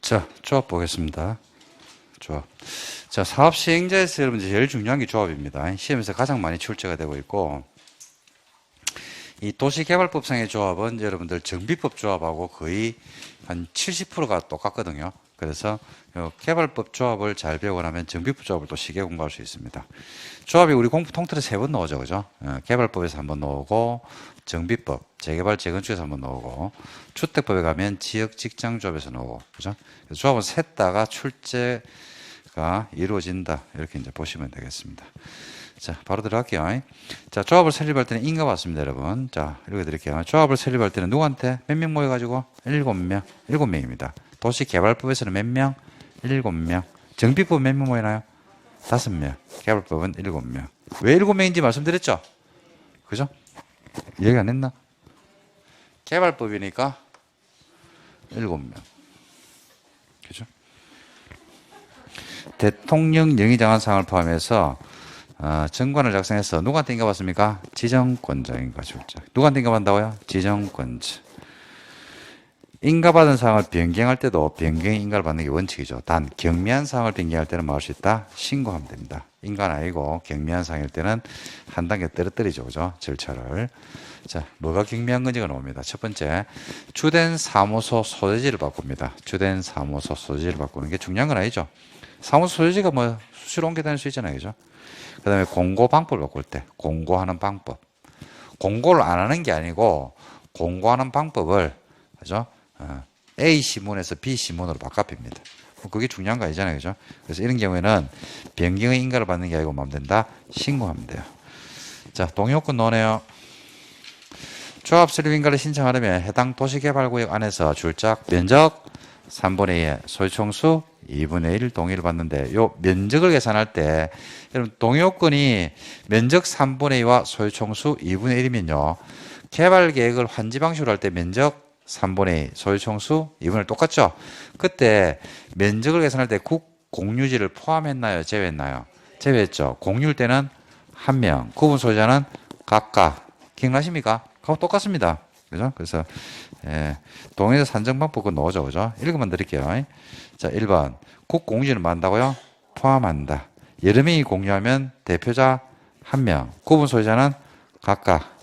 자, 조합 보겠습니다. 조합. 자, 사업 시행자에서 여러분들 제일 중요한 게 조합입니다. 시험에서 가장 많이 출제가 되고 있고, 이 도시개발법상의 조합은 여러분들 정비법 조합하고 거의 한 70%가 똑같거든요. 그래서 개발법 조합을 잘 배우고 나면 정비법 조합을 또 쉽게 공부할 수 있습니다. 조합이 우리 공부 통틀어 3번 나오죠. 그죠? 개발법에서 한번 나오고, 정비법, 재개발, 재건축에서 한번 나오고, 주택법에 가면 지역 직장 조합에서 나오고, 그죠? 그래서 조합은 셋 다가 출제가 이루어진다. 이렇게 이제 보시면 되겠습니다. 자, 바로 들어갈게요. 자, 조합을 설립할 때는 인가 받습니다, 여러분. 자, 읽어드릴게요. 조합을 설립할 때는 누구한테? 몇 명 모여가지고? 7명. 7명입니다. 도시개발법에서는 몇 명? 7명. 정비법 몇 명 모이나요? 5명. 개발법은 7명. 왜 7명인지 말씀드렸죠? 그죠? 얘기 안 했나? 개발법이니까 7명. 그죠? 대통령 영의정한 사항을 포함해서 정관을 작성해서 누구한테 인가받습니까? 지정권자 인가출자. 누구한테 인가받는다고요? 지정권자. 인가받은 사항을 변경할 때도 변경 인가를 받는 게 원칙이죠. 단 경미한 사항을 변경할 때는 뭐 할 수 있다? 신고하면 됩니다. 인가는 아니고 경미한 사항일 때는 한 단계 떨어뜨리죠. 그죠? 절차를. 자, 뭐가 경미한 건지가 나옵니다. 첫 번째, 주된 사무소 소재지를 바꿉니다. 주된 사무소 소재지를 바꾸는 게 중요한 건 아니죠. 사무소 소재지가 뭐 수시로 옮겨 다닐 수 있잖아요. 그죠? 그 다음에 공고 방법을 바꿀 때 공고하는 방법. 공고를 안 하는 게 아니고 공고하는 방법을, 그죠? A 시문에서 B 시문으로 바꿔봅니다. 그게 중요한 거 아니잖아요. 그죠? 그래서 이런 경우에는 변경의 인가를 받는 게 아니고 뭐 하면 된다? 신고하면 돼요. 자, 동의요건 나오네요. 조합 설립 인가를 신청하려면 해당 도시개발구역 안에서 줄작 면적 3분의 2, 소유총수 2분의 1 동의를 받는데, 요 면적을 계산할 때 여러분 동의요건이 면적 3분의 2와 소유총수 2분의 1이면요 개발계획을 환지 방식으로 할 때 면적 3분의 2, 소유총수 2분의 1 똑같죠? 그때 면적을 계산할 때 국 공유지를 포함했나요? 제외했나요? 제외했죠. 공유일 때는 1명, 구분 소유자는 각각. 기억나십니까? 그거 똑같습니다. 그죠? 그래서 동의서 산정 방법은 나오죠. 그죠? 읽어만 드릴게요. 자, 1번. 국 공유지는 뭐 한다고요? 포함한다. 여러 명이 공유하면 대표자 1명, 구분 소유자는 각각.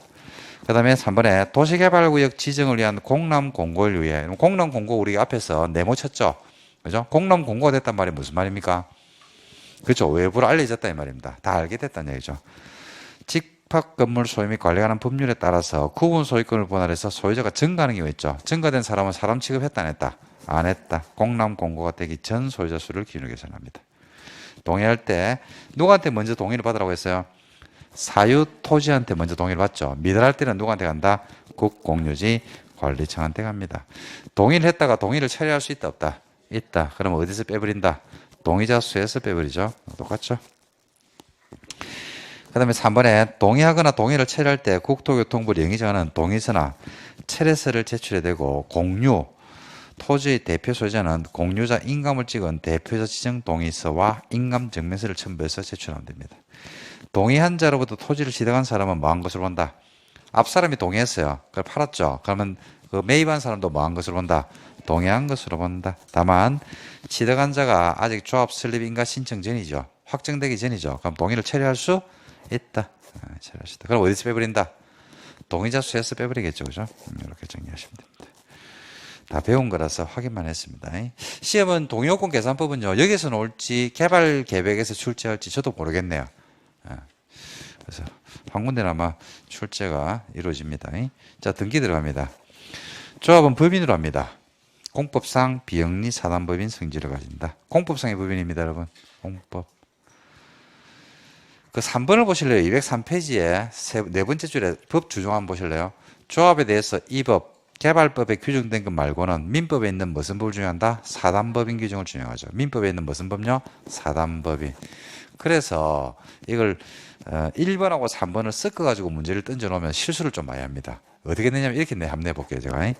그 다음에 3번에 도시개발구역 지정을 위한 공람공고를 위해, 공람공고 우리 앞에서 네모 쳤죠? 그죠? 공람공고가 됐단 말이 무슨 말입니까? 그렇죠. 외부로 알려졌다 이 말입니다. 다 알게 됐다는 얘기죠. 집합건물 소유 및 관리하는 법률에 따라서 구분 소유권을 분할해서 소유자가 증가하는 경우 있죠. 증가된 사람은 사람 취급했다 안 했다? 안 했다. 공람공고가 되기 전 소유자 수를 기준으로 계산합니다. 동의할 때 누구한테 먼저 동의를 받으라고 했어요? 사유 토지한테 먼저 동의를 받죠. 미달할 때는 누구한테 간다? 국공유지 관리청한테 갑니다. 동의를 했다가 동의를 처리할 수 있다 없다? 있다. 그럼 어디서 빼버린다? 동의자 수에서 빼버리죠. 똑같죠? 그 다음에 3번에 동의하거나 동의를 처리할 때 국토교통부 영의정하는 동의서나 철회서를 제출해야 되고, 공유 토지의 대표 소유자는 공유자 인감을 찍은 대표자 지정 동의서와 인감 증명서를 첨부해서 제출하면 됩니다. 동의한 자로부터 토지를 취득한 사람은 뭐 한 것으로 본다? 앞 사람이 동의했어요. 그걸 팔았죠. 그러면 그 매입한 사람도 뭐 한 것으로 본다? 동의한 것으로 본다. 다만 취득한 자가 아직 조합 설립 인가 신청 전이죠. 확정되기 전이죠. 그럼 동의를 처리할 수 있다. 처리할 수 있다. 그럼 어디서 빼버린다? 동의자 수에서 빼버리겠죠. 그죠? 이렇게 정리하시면 됩니다. 다 배운 거라서 확인만 했습니다. 시험은 동의요건 계산법은요, 여기서 나올지 개발 계획에서 출제할지 저도 모르겠네요. 그래서 한 군데는 아마 출제가 이루어집니다. 자, 등기 들어갑니다. 조합은 법인으로 합니다. 공법상 비영리 사단법인 성질을 가진다. 공법상의 법인입니다, 여러분. 공법. 그 3번을 보실래요? 203페이지에 네 번째 줄에 법 주종안 보실래요? 조합에 대해서 이 법, 개발법에 규정된 것 말고는 민법에 있는 무슨 법을 준용한다? 사단법인 규정을 준용하죠. 민법에 있는 무슨 법요? 사단법인. 그래서 이걸 1번하고 3번을 섞어가지고 문제를 던져놓으면 실수를 좀 많이 합니다. 어떻게 되냐면 이렇게 한번 내볼게요. 제가.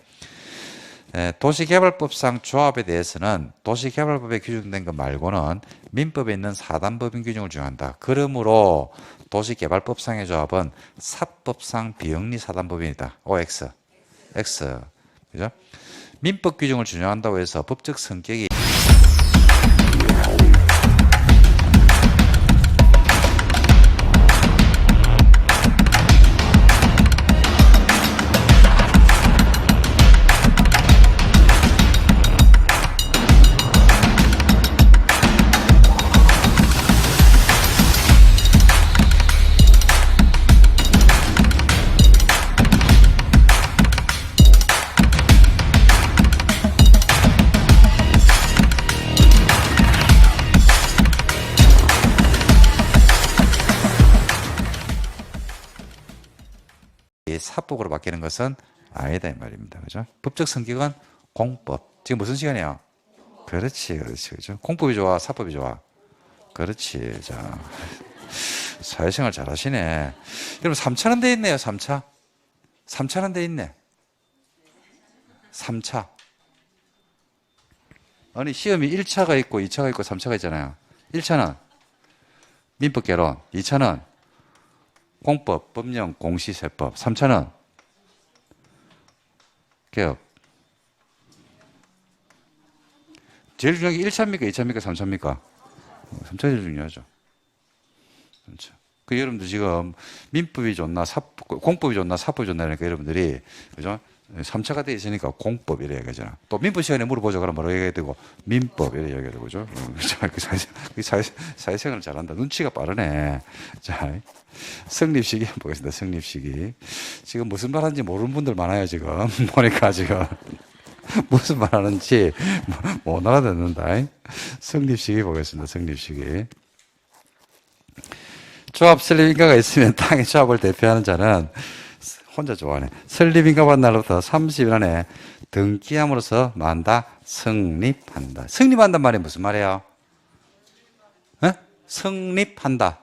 도시개발법상 조합에 대해서는 도시개발법에 규정된 것 말고는 민법에 있는 사단법인 규정을 준용한다. 그러므로 도시개발법상의 조합은 사법상 비영리 사단법인이다. OX. X. 그죠? 민법 규정을 준용한다고 해서 법적 성격이 사법으로 바뀌는 것은 아니다 이 말입니다. 그죠? 법적 성격은 공법. 지금 무슨 시간이에요? 그렇지, 그죠? 공법이 좋아, 사법이 좋아. 그렇지. 자, 사회생활 잘하시네. 여러분 3차는 돼 있네요. 3차. 3차는 돼 있네. 3차. 아니 시험이 1차가 있고 2차가 있고 3차가 있잖아요. 1차는 민법 개론, 2차는 공법, 법령, 공시, 세법. 3차는 개업. 제일 중요한 게 1차입니까? 2차입니까? 3차입니까? 3차가 제일 중요하죠. 3차. 그 여러분들 지금 민법이 좋나, 공법이 좋나, 사법이 좋나 이러니까 여러분들이, 그죠? 3차가 돼 있으니까 공법 이래 얘기하잖아. 또 민법 시간에 물어보죠. 그럼 뭐라고 얘기해야 되고, 민법 이래 얘기해야 되고, 그죠? 사회생활을 잘한다. 눈치가 빠르네. 자, 성립시기 보겠습니다. 성립시기. 지금 무슨 말 하는지 모르는 분들 많아요, 지금. 보니까 지금. 무슨 말 하는지 못 알아듣는다. 성립시기 보겠습니다. 성립시기. 조합 설립인가가 있으면 땅의 조합을 대표하는 자는 혼자 좋아하네. 설립인가한 날로부터 30일 안에 등기함으로써 만다 성립한다. 성립한단 말이 무슨 말이에요? 어? 성립한다.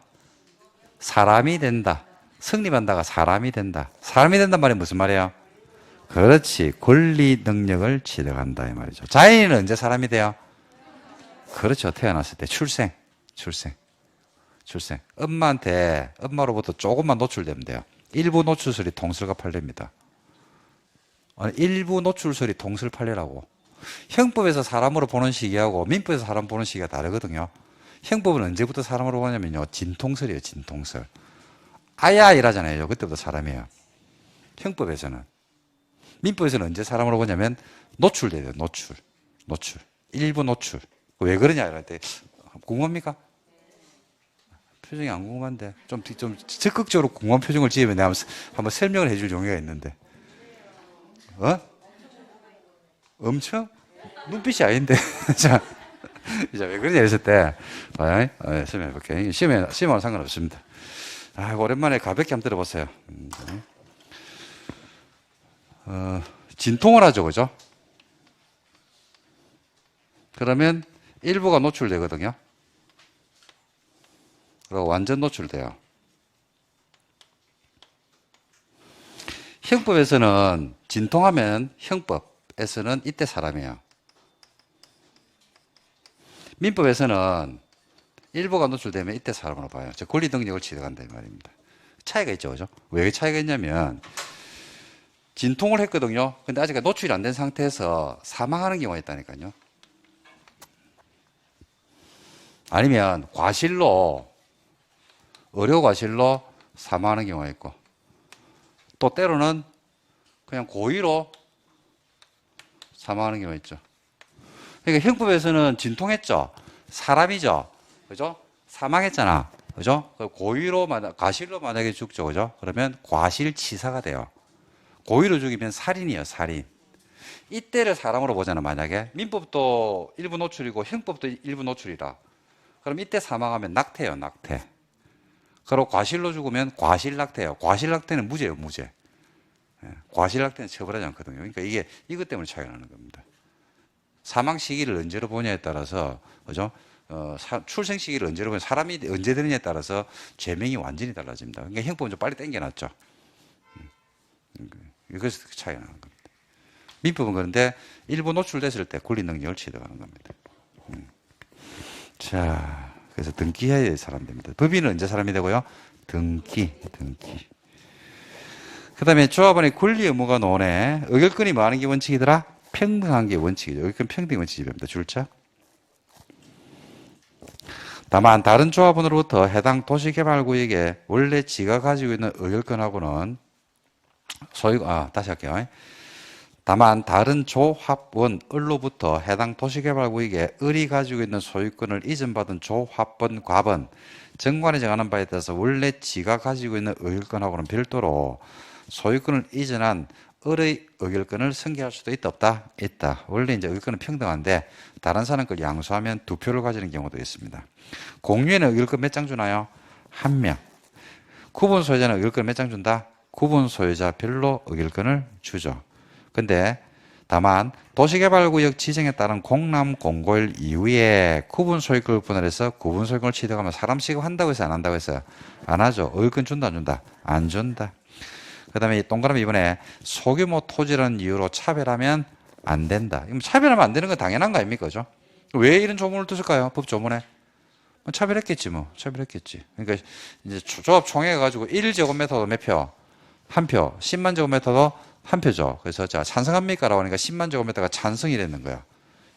사람이 된다. 성립한다가 사람이 된다. 사람이 된단 말이 무슨 말이에요? 그렇지. 권리 능력을 취득한다 이 말이죠. 자연인은 언제 사람이 돼요? 그렇죠. 태어났을 때 출생. 엄마로부터 조금만 노출되면 돼요. 일부 노출설이 동설과 판례입니다. 일부 노출설이 동설 판례라고. 형법에서 사람으로 보는 시기하고 민법에서 사람 보는 시기가 다르거든요. 형법은 언제부터 사람으로 보냐면요. 진통설이에요. 진통설. 아야 이라잖아요. 그때부터 사람이에요. 형법에서는. 민법에서는 언제 사람으로 보냐면 노출돼요. 노출. 일부 노출. 왜 그러냐 이럴 때 궁금합니까? 표정이 안 궁금한데 좀 적극적으로 궁금한 표정을 지으면 내가 한번 설명을 해줄 용의가 있는데 엄청? 눈빛이 아닌데 자 왜 그러냐 했을 때 설명해볼게요. 시험하고는 상관없습니다. 오랜만에 가볍게 한번 들어보세요. 진통을 하죠, 그죠? 그러면 일부가 노출되거든요. 그리고 완전 노출돼요. 형법에서는 진통하면 형법에서는 이때 사람이에요. 민법에서는 일부가 노출되면 이때 사람으로 봐요. 즉 권리 능력을 취득한다 이 말입니다. 차이가 있죠, 그죠? 왜 차이가 있냐면 진통을 했거든요. 근데 아직 노출이 안 된 상태에서 사망하는 경우가 있다니까요. 아니면 의료과실로 사망하는 경우가 있고, 또 때로는 그냥 고의로 사망하는 경우가 있죠. 그러니까 형법에서는 진통했죠. 사람이죠. 그죠? 사망했잖아. 그죠? 고의로, 과실로 만약에 죽죠. 그죠? 그러면 과실치사가 돼요. 고의로 죽이면 살인이에요. 살인. 이때를 사람으로 보잖아. 만약에 민법도 일부 노출이고 형법도 일부 노출이라. 그럼 이때 사망하면 낙태예요. 낙태. 그리고 과실로 죽으면 과실낙태예요. 과실낙태는 무죄예요. 무죄. 과실낙태는 처벌하지 않거든요. 그러니까 이게 이것 때문에 차이가 나는 겁니다. 사망 시기를 언제로 보냐에 따라서, 그죠? 출생 시기를 언제로 보냐, 사람이 언제 되느냐에 따라서 죄명이 완전히 달라집니다. 그러니까 형법은 좀 빨리 당겨놨죠. 이것이 차이가 나는 겁니다. 민법은 그런데 일부 노출됐을 때 권리 능력을 취득하는 겁니다. 자, 그래서 등기해야 사람 됩니다. 법인은 언제 사람이 되고요? 등기. 그 다음에 조합원의 권리 의무가 논해 의결권이 뭐 하는 게 원칙이더라? 평등한 게 원칙이죠. 여기 평등의 원칙입니다. 줄자. 다만 다른 조합원으로부터 해당 도시개발구역에 원래 지가 가지고 있는 의결권하고는 다시 할게요. 다만 다른 조합원으로부터 해당 도시개발구역에 을이 가지고 있는 소유권을 이전받은 조합원, 과번, 정관이 정하는 바에 따라서 원래 지가 가지고 있는 의결권하고는 별도로 소유권을 이전한 을의 의결권을 승계할 수도 있다, 없다? 있다. 원래 이제 의결권은 평등한데 다른 사람 걸 양수하면 2표를 가지는 경우도 있습니다. 공유에는 의결권 몇 장 주나요? 1명. 구분 소유자는 의결권 몇 장 준다? 구분 소유자별로 의결권을 주죠. 근데 다만 도시개발구역 지정에 따른 공람 공고일 이후에 구분 소유권을 분할해서 구분 소유권을 취득하면 사람 취급한다고 해서 안 한다고 했어요? 안 하죠. 의결권 준다, 안 준다? 안 준다. 그 다음에 동그라미 이번에 소규모 토지라는 이유로 차별하면 안 된다. 차별하면 안 되는 건 당연한 거 아닙니까? 그죠? 왜 이런 조문을 뒀을까요? 법조문에. 차별했겠지, 뭐. 차별했겠지. 그러니까 이제 조합 총회해가지고 1제곱미터도 몇 표? 한 표. 10만 제곱미터도 한 표죠. 그래서 자, 찬성합니까? 라고 하니까 10만 제곱미터가 찬성이랬는 거야.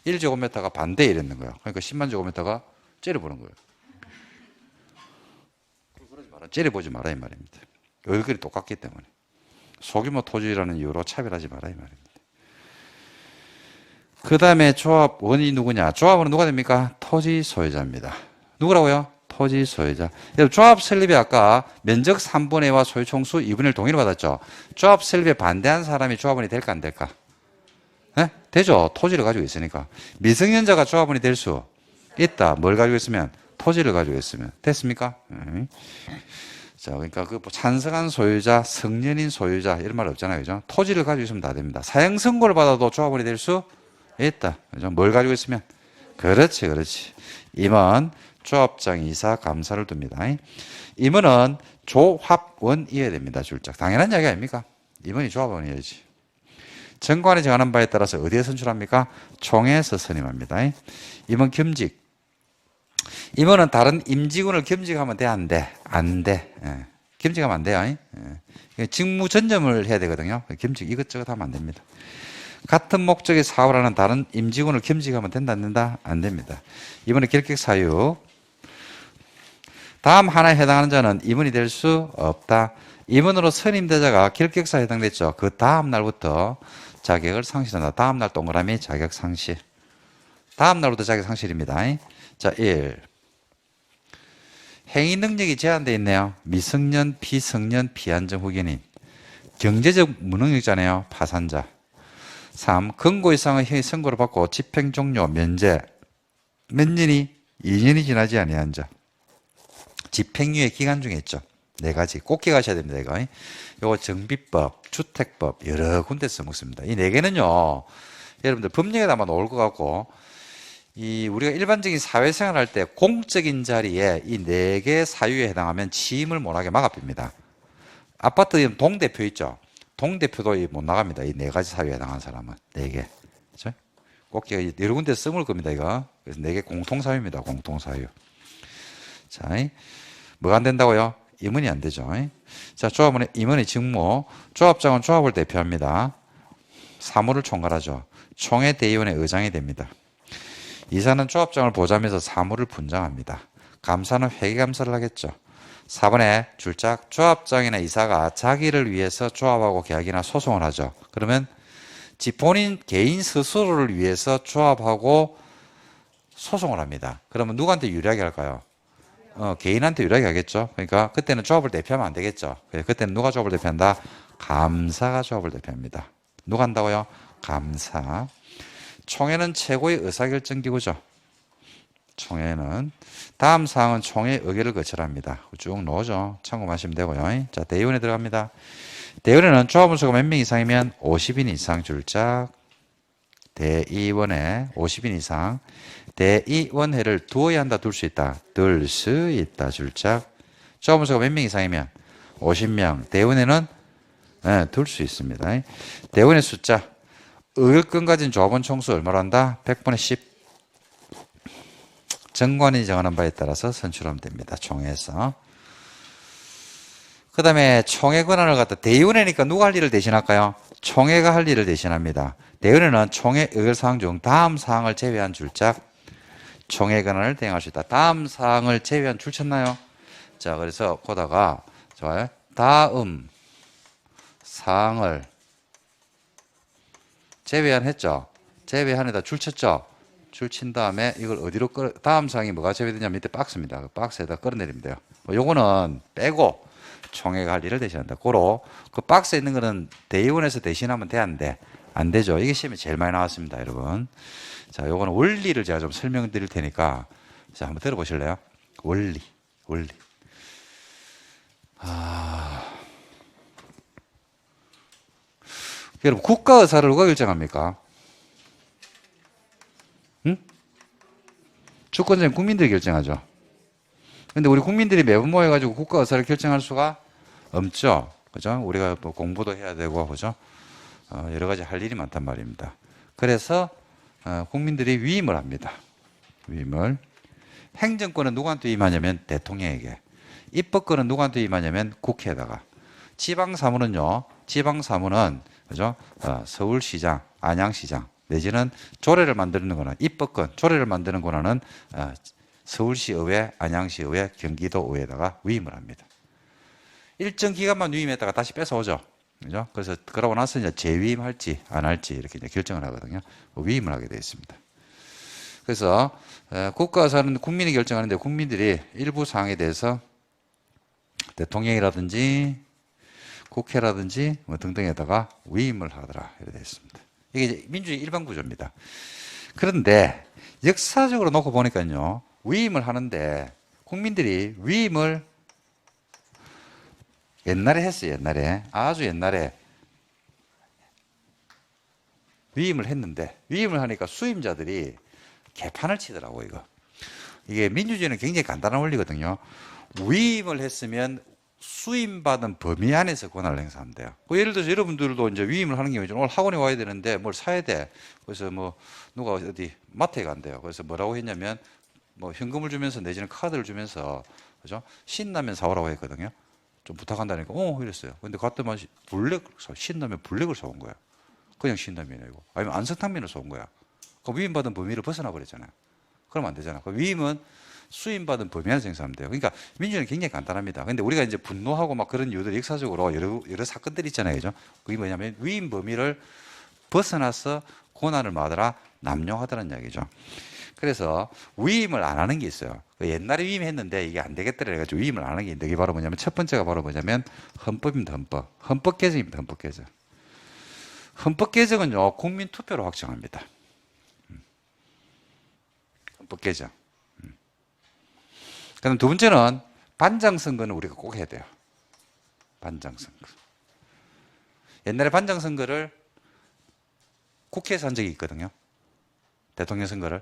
1제곱미터가 반대 이랬는 거야. 그러니까 10만 제곱미터가 째려보는 거예요. 그러지 마라. 째려보지 마라, 이 말입니다. 얼굴이 똑같기 때문에. 소규모 토지라는 이유로 차별하지 마라, 이 말입니다. 그 다음에 조합원이 누구냐? 조합원은 누가 됩니까? 토지 소유자입니다. 누구라고요? 토지 소유자. 조합 설립에 아까 면적 3분의 2와 소유 총수 2분의 1 동의를 받았죠. 조합 설립에 반대한 사람이 조합원이 될까 안 될까? 네? 되죠. 토지를 가지고 있으니까. 미성년자가 조합원이 될 수 있다. 뭘 가지고 있으면? 토지를 가지고 있으면. 됐습니까? 자, 그러니까 그 찬성한 소유자, 성년인 소유자 이런 말 없잖아요. 그죠? 토지를 가지고 있으면 다 됩니다. 사형 선고를 받아도 조합원이 될 수 있다. 그죠? 뭘 가지고 있으면? 그렇지, 그렇지. 임원, 조합장, 이사, 감사를 둡니다. 임원은 조합원이어야 됩니다. 줄짝. 당연한 이야기 아닙니까? 임원이 조합원이어야지. 정관이 정하는 바에 따라서 어디에 선출합니까? 총회에서 선임합니다. 임원 겸직. 임원은 다른 임직원을 겸직하면 돼, 안 돼? 안 돼. 예. 겸직하면 안 돼요. 예. 직무 전념을 해야 되거든요. 겸직 이것저것 하면 안 됩니다. 같은 목적의 사업을 하는 다른 임직원을 겸직하면 된다, 안 된다? 안 됩니다. 임원의 결격 사유. 다음 하나에 해당하는 자는 임원이 될 수 없다. 임원으로 선임되자가 결격사에 해당됐죠. 그 다음 날부터 자격을 상실한다. 다음 날 동그라미 자격 상실. 다음 날부터 자격 상실입니다. 자, 1. 행위 능력이 제한되어 있네요. 미성년, 비성년, 비안정 후견인. 경제적 무능력자네요. 파산자. 3. 권고 이상의 형의 선고를 받고 집행 종료, 면제. 몇 년이? 2년이 지나지 아니한 자. 집행유예 기간 중에 있죠. 4가지. 꼭 기억하셔야 됩니다. 이거. 요거 정비법, 주택법 여러 군데서 먹습니다. 이 4개는요. 여러분들 법령에 아마 나올 것 같고 우리가 일반적인 사회생활 할 때 공적인 자리에 이 4개 사유에 해당하면 취임을 못하게 막아줍니다. 아파트 동대표 있죠. 동대표도 못 나갑니다. 이 4가지 사유에 해당하는 사람은 4개. 그렇죠? 꼭 여러 군데 써먹을 겁니다. 이거. 그래서 4개 공통사유입니다. 공통사유. 자, 뭐가 안 된다고요? 임원이 안 되죠. 자, 조합원의 임원의 직무. 조합장은 조합을 대표합니다. 사무를 총괄하죠. 총회 대의원의 의장이 됩니다. 이사는 조합장을 보좌하면서 사무를 분장합니다. 감사는 회계감사를 하겠죠. 4번에 줄짝 조합장이나 이사가 자기를 위해서 조합하고 계약이나 소송을 하죠. 그러면 본인 개인 스스로를 위해서 조합하고 소송을 합니다. 그러면 누구한테 유리하게 할까요? 개인한테 유리하게 하겠죠. 그러니까 그때는 조합을 대표하면 안 되겠죠. 그때는 누가 조합을 대표한다? 감사가 조합을 대표합니다. 누가 한다고요? 감사. 총회는 최고의 의사결정기구죠. 총회는 다음 사항은 총회 의결을 거쳐합니다. 쭉 넣어줘. 참고하시면 되고요. 자, 대의원에 들어갑니다. 대의원에는 조합원수가 몇 명 이상이면 50인 이상 줄짝. 대의원에 50인 이상. 대의원회를 두어야 한다, 둘 수 있다. 둘 수 있다, 줄짝. 조합원수가 몇 명 이상이면 50명. 대의원회는 둘 수 있습니다. 대의원의 숫자. 의결권 가진 조합원 총수 얼마로 한다? 100분의 10. 정관이 정하는 바에 따라서 선출하면 됩니다. 총회에서. 그 다음에 총회 권한을 갖다 대의원회니까 누가 할 일을 대신할까요? 총회가 할 일을 대신합니다. 대의원회는 총회 의결사항 중 다음 사항을 제외한 줄작 총회 권한을 대행할 수 있다. 다음 사항을 제외한 줄 쳤나요? 자, 그래서 거다가 좋아요. 다음 사항을 제외한 했죠. 제외한에다 줄 쳤죠. 줄 친 다음에 이걸 어디로 다음 사항이 뭐가 제외되냐면 밑에 박스입니다. 그 박스에다 끌어내리면 돼요. 요거는 빼고 총회가 할 일을 대신한다. 고로 그 박스에 있는 거는 대의원에서 대신하면 돼, 안 돼? 안 되죠. 이게 시험에 제일 많이 나왔습니다, 여러분. 자, 요거는 원리를 제가 좀 설명드릴 테니까 자, 한번 들어보실래요? 원리. 여러분, 국가 의사를 누가 결정합니까? 응? 주권자는 국민들이 결정하죠. 근데 우리 국민들이 매번 모여가지고 국가 의사를 결정할 수가 없죠. 그죠? 우리가 뭐 공부도 해야 되고, 그죠? 여러 가지 할 일이 많단 말입니다. 그래서 국민들이 위임을 합니다. 위임을. 행정권은 누구한테 위임하냐면 대통령에게. 입법권은 누구한테 위임하냐면 국회에다가. 지방사무는요. 지방사무는 그죠? 서울시장, 안양시장 내지는 조례를 만드는 거는 입법권, 조례를 만드는 권한은 서울시의회, 안양시의회, 경기도의회에다가 위임을 합니다. 일정 기간만 위임했다가 다시 뺏어오죠. 그죠? 그래서 그러고 나서 이제 재위임할지 안 할지 이렇게 이제 결정을 하거든요. 위임을 하게 되어 있습니다. 그래서 국가사는 국민이 결정하는데 국민들이 일부 사항에 대해서 대통령이라든지 국회라든지 뭐 등등에다가 위임을 하더라 이렇게 되어 있습니다. 이게 이제 민주주의 일반 구조입니다. 그런데 역사적으로 놓고 보니까요. 위임을 하는데 국민들이 위임을 옛날에 했어요. 옛날에. 아주 옛날에 위임을 했는데 위임을 하니까 수임자들이 개판을 치더라고 이거. 이게 민주주의는 굉장히 간단한 원리거든요. 위임을 했으면 수임받은 범위 안에서 권한을 행사하면 돼요. 예를 들어서 여러분들도 이제 위임을 하는 경우에 오늘 학원에 와야 되는데 뭘 사야 돼. 그래서 뭐 누가 어디 마트에 간대요. 그래서 뭐라고 했냐면 뭐 현금을 주면서 내지는 카드를 주면서 그죠? 신라면 사오라고 했거든요. 좀 부탁한다니까 이랬어요. 근데 갔더만 신라면 블랙을 사온 거야. 그냥 신라면이고 아니면 안성탕면을 사온 거야. 그 위임받은 범위를 벗어나 버렸잖아요. 그러면 안 되잖아. 그 위임은 수임받은 범위 안에서 행사하면 돼요. 그러니까 민주주의는 굉장히 간단합니다. 근데 우리가 이제 분노하고 막 그런 이유들 역사적으로 여러 사건들이 있잖아요. 그죠? 그게 뭐냐면 위임 범위를 벗어나서 권한을 마더라 남용하더라는 이야기죠. 그래서 위임을 안 하는 게 있어요. 옛날에 위임했는데 이게 안 되겠더라 해가지고 위임을 안 하는 게 있는데 이게 바로 뭐냐면 첫 번째가 바로 뭐냐면 헌법입니다. 헌법 개정입니다. 헌법 개정. 헌법 개정은요 국민 투표로 확정합니다. 헌법 개정. 그다음 두 번째는 반장 선거는 우리가 꼭 해야 돼요. 반장 선거. 옛날에 반장 선거를 국회에서 한 적이 있거든요. 대통령 선거를.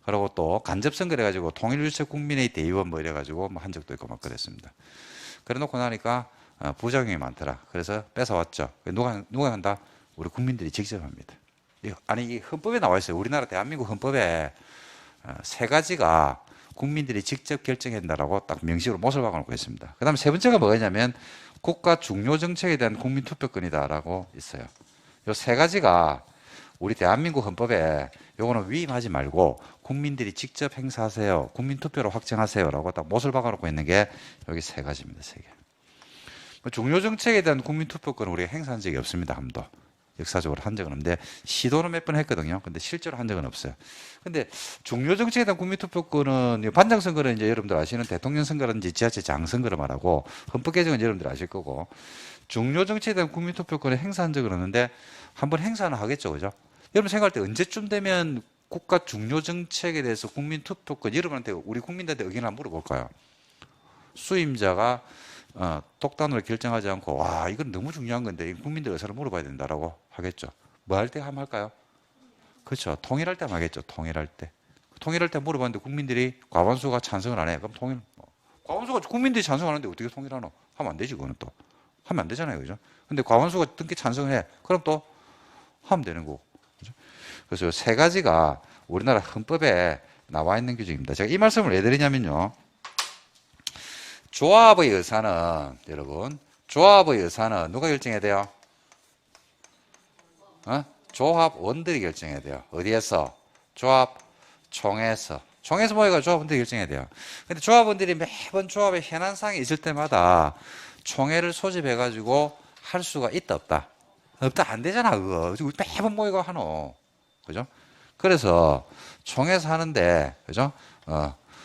그리고 또 간접 선거를 해가지고 통일주체 국민의 대의원 뭐 이래가지고 뭐 한 적도 있고 막 그랬습니다. 그래 놓고 나니까 부작용이 많더라. 그래서 뺏어왔죠. 누가 한다? 우리 국민들이 직접 합니다. 아니 이 헌법에 나와 있어요. 우리나라 대한민국 헌법에 세 가지가 국민들이 직접 결정한다라고 딱 명식으로 못을 박아놓고 있습니다. 그 다음에 세 번째가 뭐냐면 국가 중요 정책에 대한 국민 투표권이다라고 있어요. 이 세 가지가 우리 대한민국 헌법에 요거는 위임하지 말고 국민들이 직접 행사하세요. 국민 투표로 확정하세요라고 딱 못을 박아놓고 있는 게 여기 세 가지입니다. 세 개. 중요 정책에 대한 국민 투표권은 우리가 행사한 적이 없습니다. 한번도. 역사적으로 한 적은 없는데 시도는 몇 번 했거든요. 근데 실제로 한 적은 없어요. 근데 중요 정책에 대한 국민 투표권은 반장 선거는 이제 여러분들 아시는 대통령 선거라든지 지자체장 선거를 말하고 헌법 개정은 여러분들 아실 거고 중요 정책에 대한 국민 투표권을 행사한 적은 없는데 한번 행사는 하겠죠. 그죠? 여러분 생각할 때 언제쯤 되면 국가 중요 정책에 대해서 국민 투표권 여러분한테 우리 국민들한테 의견을 한번 물어볼까요? 수임자가 독단으로 결정하지 않고 와 이건 너무 중요한 건데 국민들 의사를 물어봐야 된다라고 하겠죠. 뭐 할 때 하면 할까요? 그렇죠. 통일할 때 하면 하겠죠. 통일할 때 물어봤는데 국민들이 과반수가 찬성을 안 해. 그럼 과반수가 국민들이 찬성하는데 어떻게 통일하노? 하면 안 되지. 그거는 또 하면 안 되잖아요. 그죠? 근데 과반수가 등기 찬성을 해. 그럼 또 하면 되는 거고. 그죠? 그래서 세 가지가 우리나라 헌법에 나와 있는 규정입니다. 제가 이 말씀을 왜 드리냐면요. 조합의 의사는 여러분 조합의 의사는 누가 결정해야 돼요? 조합원들이 결정해야 돼요. 어디에서? 조합총회에서. 총회에서 모여가 조합원들이 결정해야 돼요. 근데 조합원들이 매번 조합의 현안사항이 있을 때마다 총회를 소집해가지고 할 수가 있다, 없다? 없다, 안 되잖아, 그거. 매번 모이고 하노. 그죠? 그래서 총회에서 하는데, 그죠?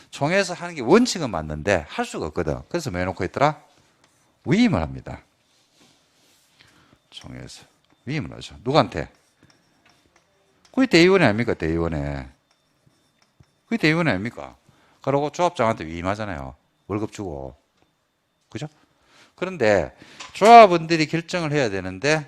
총회에서 하는 게 원칙은 맞는데 할 수가 없거든. 그래서 뭐 해놓고 있더라? 위임을 합니다. 총회에서. 위임을 하죠. 누구한테? 그게 대의원이 아닙니까? 대의원에. 그게 대의원이 아닙니까? 그러고 조합장한테 위임하잖아요. 월급 주고. 그죠? 그런데 조합원들이 결정을 해야 되는데